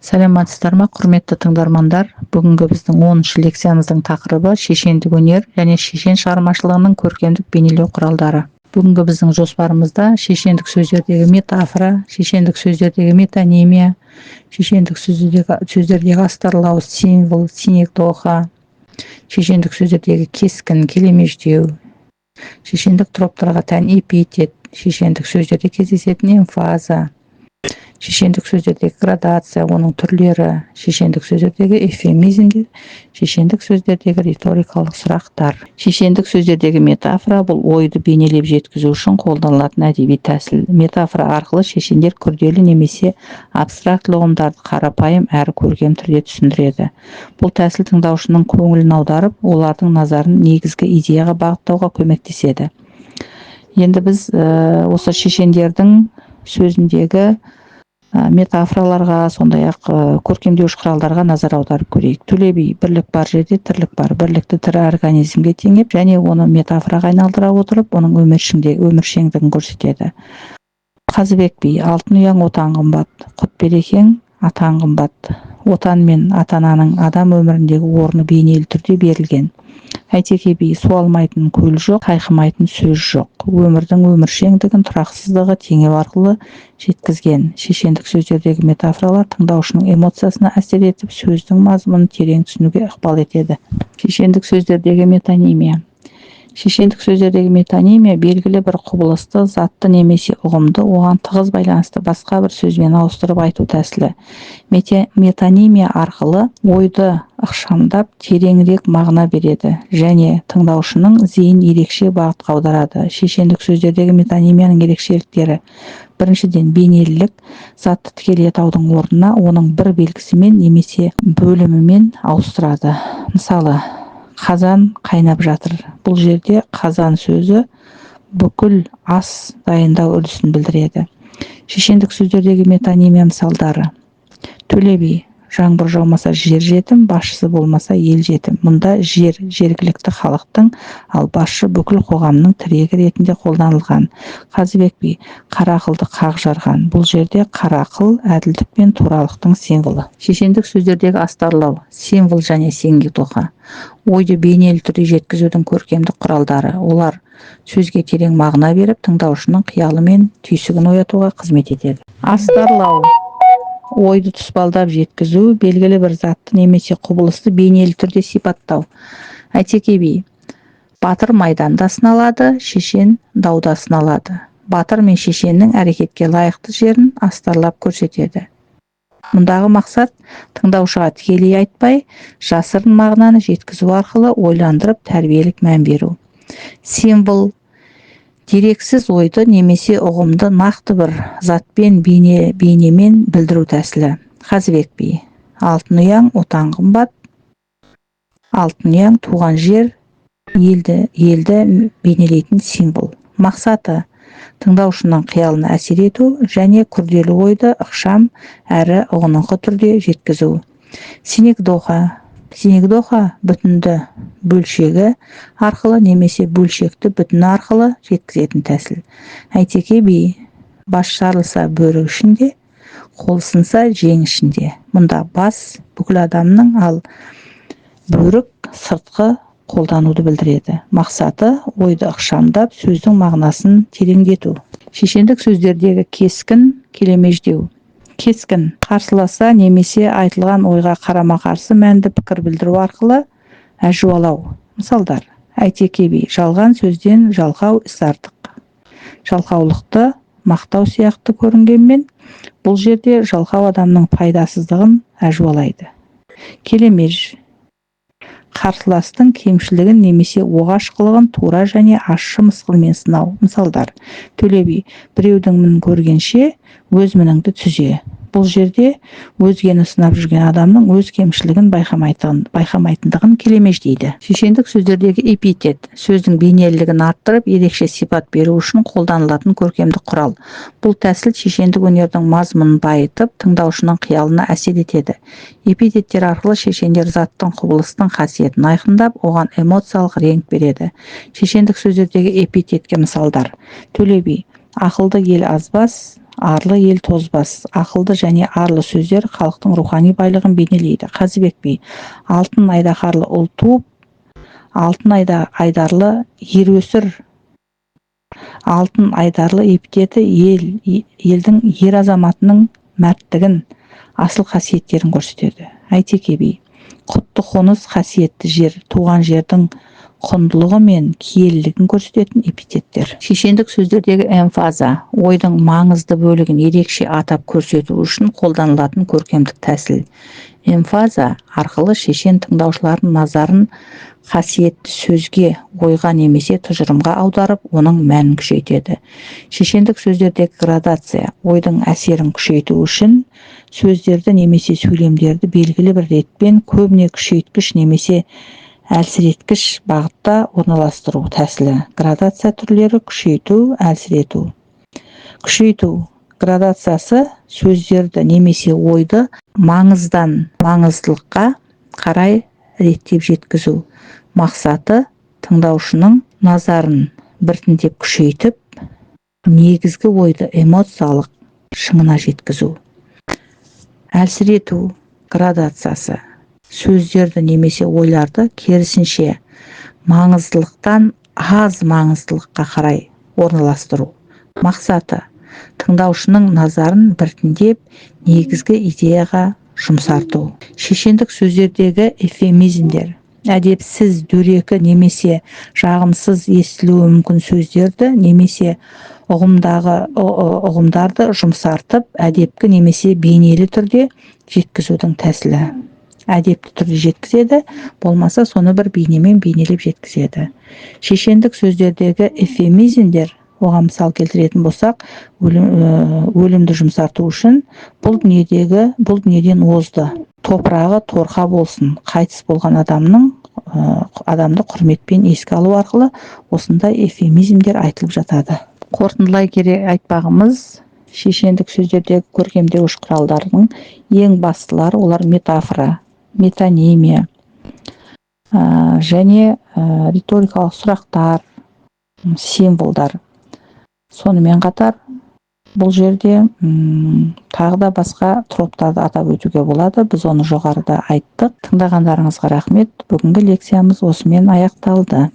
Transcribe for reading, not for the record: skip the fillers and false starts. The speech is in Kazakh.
Сәлеметсіздер ме, құрметті тыңдармандар? Бүгінгі біздің 10-шы лекциямыздың тақырыбы шешендік өнер және шешен шығармашылығының көркемдік бейнелеу құралдары. Бүгінгі біздің жоспарымызда шешендік сөздердегі метафора, шешендік сөздердегі метонимия, шешендік сөздердегі астарлау, символ, синекдоха, шешендік сөздердегі кескін, келемеждеу, шешендік троптарға тән эпитет, шешендік сөздерде кездесетін эмфаза, шешендік сөздердегі градация, оның түрлері, шешендік сөздердегі эвфемизмдер, шешендік сөздердегі риторикалық сұрақтар. Шешендік сөздердегі метафора бұл ойды бейнелеп жеткізу үшін қолданылатын әдеби тәсіл. Метафора арқылы шешендер күрделі немесе абстрактілі ұғымдарды қарапайым әрі көркем түрде түсіндіреді. Бұл тәсіл тыңдаушының көңілін аударып, олардың назарын негізгі идеяға бағыттауға көмектеседі. Енді біз осы шешендердің сөзіндегі метафораларға, сондай-ақ көркемдеуіш құралдарға назар аударып көрейік. Төле би, бірлік бар жерде тірлік бар, бірлікті тірі организмге теңеп, және оны метафораға айналдыра отырып, оның өміршеңдігін көрсетеді. Қазыбек би, алтын ұяң отан қымбат, құт берекең атан қымбат. Отан мен ата-ананың адам өміріндегі орны бейнелі түрде берілген. Әйтеке би, суалмайтын көл жоқ, қайқымайтын сөз жоқ. Өмірдің өміршеңдігін тұрақсыздығы теңеу арқылы жеткізген. Шешендік сөздердегі метафоралар тыңдаушының эмоциясына әсер етіп, сөздің мазмұнын терең түсінуге ықпал етеді. Шешендік сөздердегі метонимия. Шешендік сөздердегі метонимия белгілі бір құбылысты, затты немесе ұғымды оған тығыз байланысты басқа бір сөзбен ауыстырып айту тәсілі. Метонимия арқылы ойды ықшамдап тереңірек мағына береді және тыңдаушының зейін ерекше бағытқа аударады. Шешендік сөздердегі метонимияның ерекшеліктері: біріншіден, бейнелілік. Затты тікелей атаудың орнына оның бір белгісімен немесе бөлімімен ауыстырады. Мысалы, қазан қайнап жатыр. Бұл жерде қазан сөзі бүкіл ас дайындау үрдісін білдіреді. Шешендік сөздердегі метонимия мысалдары: Төле би, жаңбыр жаумаса жер жетім, басшысы болмаса ел жетім. Мұнда жер жергілікті халықтың, ал басшы бүкіл қоғамның тірегі ретінде қолданылған. Қазыбек би, қара ақылды қақ жарған. Бұл жерде қара ақыл әділдік пен туралықтың символы. Шешендік сөздердегі астарлау, символ және синекдоха. Ойды бейнелі түрде жеткізудің көркемдік құралдары. Олар сөзге терең мағына беріп, тыңдаушының қиялы мен түйсігін оятуға қызмет етеді. Астарлау, ойды тұспалдап жеткізу, белгілі бір затты немесе құбылысты бейнелі түрде сипаттау. Әйтеке би, батыр майданда сыналады, шешен дауда сыналады. Батыр мен шешеннің әрекетке лайықты жерін астарлап көрсетеді. Мұндағы мақсат тыңдаушыға тікелей айтпай, жасырын мағынаны жеткізу арқылы ойландырып, тәрбиелік мән беру. Символ, дерексіз ойды немесе ұғымды нақты бір затпен, бейнемен білдіру тәсілі. Қазыбек би, алтын ұяң отан қымбат. Алтын ұяң туған жер, елді бейнелейтін символ. Мақсаты тыңдаушының қиялына әсер ету және күрделі ойды ықшам әрі ұғыныңқы түрде жеткізу. Синекдоха, бүтінді бөлшегі арқылы немесе бөлшекті бүтіні арқылы жеткізетін тәсіл. Әйтеке би, бас жарылса бөрік ішінде, қол сынса жең ішінде. Мұнда бас бүкіл адамның, ал бөрік сыртқы қолдануды білдіреді. Мақсаты ойды ықшамдап, сөздің мағынасын тереңдету. Шешендік сөздердегі кескін, келемеждеу. Кескін, қарсыласа немесе айтылған ойға қарама-қарсы мәнді пікір білдіру арқылы әжуалау. Мысалдар: Әйтеке би, жалған сөзден жалқау іс артық. Жалқаулықты мақтау сияқты көрінгенмен, бұл жерде жалқау адамның пайдасыздығын әжуалайды. Келемеж, қарсыластың кемшілігін немесе оғаш қылығын тура және ащы мысқылмен сынау. Мысалдар: Төле би, біреудің мінін көргенше өз мініңді түзе. Бұл жерде өзгені сынап жүрген адамның өз кемшілігін байқамайтындығын келемеждейді. Шешендік сөздердегі эпитет, сөздің бейнелілігін арттырып, ерекше сипат беру үшін қолданылатын көркемдік құрал. Бұл тәсіл шешендік өнердің мазмұнын байытып, тыңдаушының қиялына әсер етеді. Эпитеттер арқылы шешендер заттың, құбылыстың қасиетін айқындап, оған эмоциялық реңк береді. Шешендік сөздердегі эпитетке мысалдар: Төле би, ақылды ел азбас, арлы ел тозбас. Ақылды және арлы сөздер халықтың рухани байлығын бейнелейді. Қазыбек би: алтын айдаһарлы ұл туып, алтын айдарлы ер өсір. Алтын айдарлы эпитеті елдің ер азаматының мәрттігін, асыл қасиеттерін көрсетеді. Әйтеке би: құтты қоныс, қасиетті жер, туған жердің құндылығы мен киелілігін көрсететін эпитеттер. Шешендік сөздердегі эмфаза ойдың маңызды бөлігін ерекше атап көрсету үшін қолданылатын көркемдік тәсіл. Эмфаза арқылы шешен тыңдаушылардың назарын қасиетті сөзге, ойға немесе тұжырымға аударып, оның мәнін күшейтеді. Шешендік сөздердегі градация ойдың әсерін күшейту үшін сөздерді немесе сөйлемдерді белгілі бір ретпен, көбіне күшейткіш немесе әлсіреткіш бағытта орналастыру тәсілі. Градация түрлері: күшейту, әлсірету. Күшейту градациясы сөздерді немесе ойды маңыздан маңыздылыққа қарай реттеп жеткізу. Мақсаты тыңдаушының назарын біртіндеп күшейтіп, негізгі ойды эмоциялық шыңына жеткізу. Әлсірету градациясы сөздерді немесе ойларды керісінше маңыздылықтан аз маңыздылыққа қарай орналастыру. Мақсаты тыңдаушының назарын біртіндеп негізгі идеяға жұмсарту. Шешендік сөздердегі эвфемизмдер әдепсіз, дөрекі немесе жағымсыз естілуі мүмкін сөздерді немесе ұғымдарды жұмсартып, әдепкі немесе бейнелі түрде жеткізудің тәсілі. Әдепті түрде жеткізеді, болмаса соны бір бейнемен бейнелеп жеткізеді. Шешендік сөздердегі эвфемизмдер, оған мысал келтіретін болсақ, өлімді жұмсарту үшін бұл дүниеден озды, топырағы торқа болсын, қайтыс болған адамды құрметпен еске алу арқылы осындай эвфемизмдер айтылып жатады. Қорытындылай келе айтпағымыз, шешендік сөздердегі көркемдеуіш құралдарының ең бастылары олар метафора, метонимия және риторикалық сұрақтар, символдар. Сонымен қатар бұл жерде тағы да басқа троптарды атап өтуге болады. Біз оны жоғарыда айттық. Тыңдағандарыңызға рахмет. Бүгінгі лекциямыз осымен аяқталды.